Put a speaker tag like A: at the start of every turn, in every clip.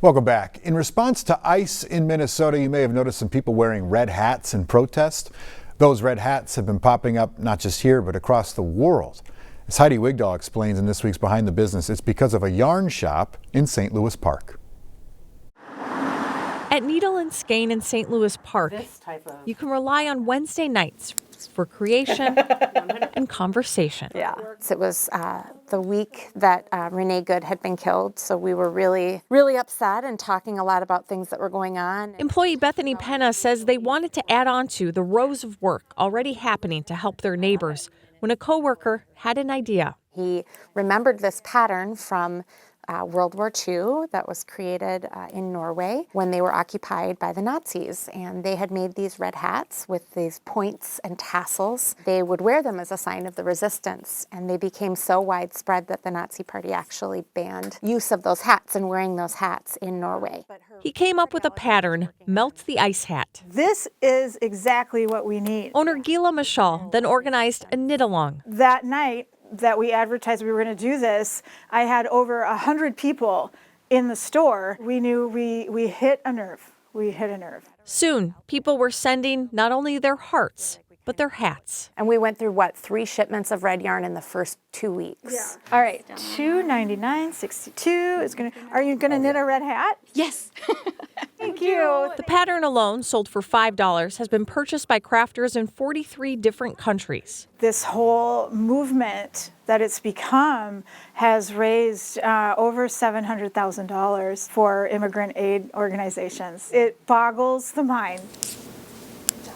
A: Welcome back. In response to ice in Minnesota, you may have noticed some people wearing red hats in protest. Those red hats have been popping up not just here, but across the world. As Heidi Wigdahl explains in this week's Behind the Business, it's because of a yarn shop in St. Louis Park.
B: At Needle and Skein in St. Louis Park, you can rely on Wednesday nights for creation and conversation.
C: Yeah. It was the week that Renee Good had been killed, so we were really upset and talking a lot about things that were going on.
B: Employee Bethany Penna says they wanted to add on to the rows of work already happening to help their neighbors when a coworker had an idea.
C: He remembered this pattern from World War II that was created in Norway when they were occupied by the Nazis. And they had made these red hats with these points and tassels. They would wear them as a sign of the resistance. And they became so widespread that the Nazi Party actually banned use of those hats and wearing those hats in Norway.
B: He came up with a pattern, Melt the Ice Hat.
D: This is exactly what we need.
B: Owner Gila Mashal then organized a knit-along.
D: That night that we advertised we were going to do this, I had over 100 people in the store. We knew we hit a nerve. We hit a nerve.
B: Soon, people were sending not only their hearts, but their hats.
C: And we went through, 3 shipments of red yarn in the first 2 weeks.
D: Yeah. All right, $299.62 Are you going to knit a red hat?
C: Yes.
D: Thank you.
B: The pattern alone, sold for $5, has been purchased by crafters in 43 different countries.
D: This whole movement that it's become has raised over $700,000 for immigrant aid organizations. It boggles the mind.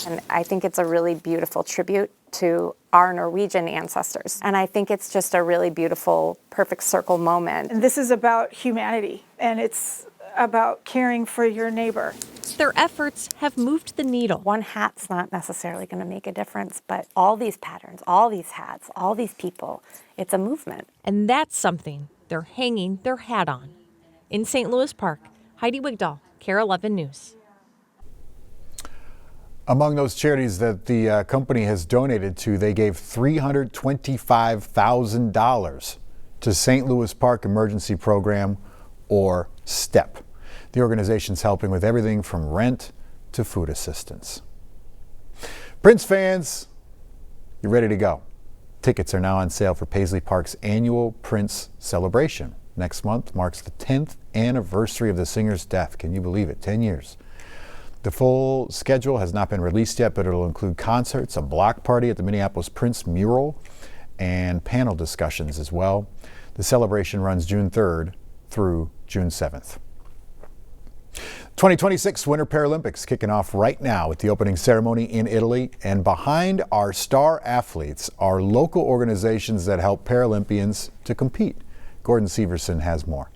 C: And I think it's a really beautiful tribute to our Norwegian ancestors. And I think it's just a really beautiful, perfect circle moment.
D: And this is about humanity, and it's about caring for your neighbor.
B: Their efforts have moved the needle.
C: One hat's not necessarily going to make a difference, but all these patterns, all these hats, all these people, it's a movement.
B: And that's something they're hanging their hat on. In St. Louis Park, Heidi Wigdahl, KARE 11 News.
A: Among those charities that the company has donated to, they gave $325,000 to St. Louis Park Emergency Program, or STEP. The organization's helping with everything from rent to food assistance. Prince fans, you're ready to go. Tickets are now on sale for Paisley Park's annual Prince celebration. Next month marks the 10th anniversary of the singer's death. Can you believe it? 10 years. The full schedule has not been released yet, but it'll include concerts, a block party at the Minneapolis Prince mural, and panel discussions as well. The celebration runs June 3rd through June 7th. 2026 Winter Paralympics kicking off right now with the opening ceremony in Italy. And behind our star athletes are local organizations that help Paralympians to compete. Gordon Severson has more.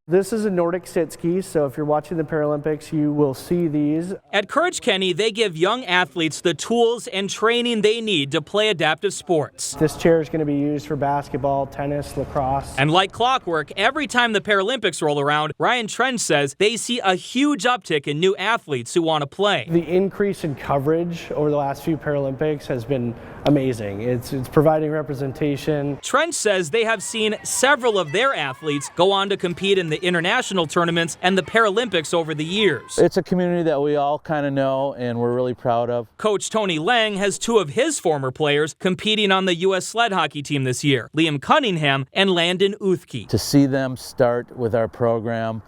E: This is a Nordic sit ski, so if you're watching the Paralympics, you will see these.
F: At Courage Kenny, they give young athletes the tools and training they need to play adaptive sports.
E: This chair is going to be used for basketball, tennis, lacrosse.
F: And like clockwork, every time the Paralympics roll around, Ryan Trench says they see a huge uptick in new athletes who want to play.
E: The increase in coverage over the last few Paralympics has been amazing. It's providing representation.
F: Trench says they have seen several of their athletes go on to compete in the international tournaments and the Paralympics over the years.
G: It's a community that we all kind of know and we're really proud of.
F: Coach Tony Lang has 2 of his former players competing on the U.S. sled hockey team this year, Liam Cunningham and Landon Uthke.
G: To see them start with our program,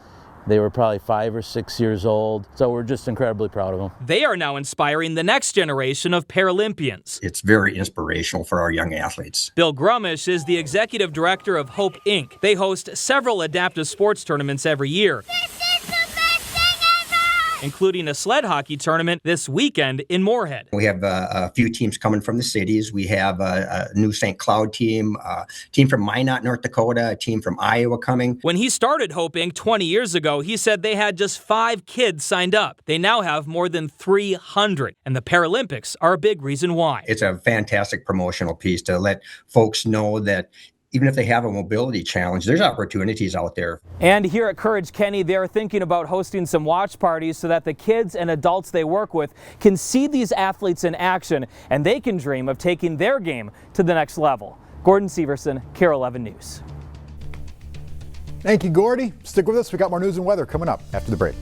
G: they were probably 5 or 6 years old, so we're just incredibly proud of them.
F: They are now inspiring the next generation of Paralympians.
H: It's very inspirational for our young athletes.
F: Bill Grumish is the executive director of Hope Inc. They host several adaptive sports tournaments every year, including a sled hockey tournament this weekend in Moorhead.
H: We have a few teams coming from the cities. We have a new St. Cloud team, a team from Minot, North Dakota, a team from Iowa coming.
F: When he started Hope Inc. 20 years ago, he said they had just 5 kids signed up. They now have more than 300, and the Paralympics are a big reason why.
H: It's a fantastic promotional piece to let folks know that even if they have a mobility challenge, there's opportunities out there.
F: And here at Courage Kenny, they're thinking about hosting some watch parties so that the kids and adults they work with can see these athletes in action and they can dream of taking their game to the next level. Gordon Severson, KARE 11 News.
A: Thank you, Gordy. Stick with us. We got more news and weather coming up after the break.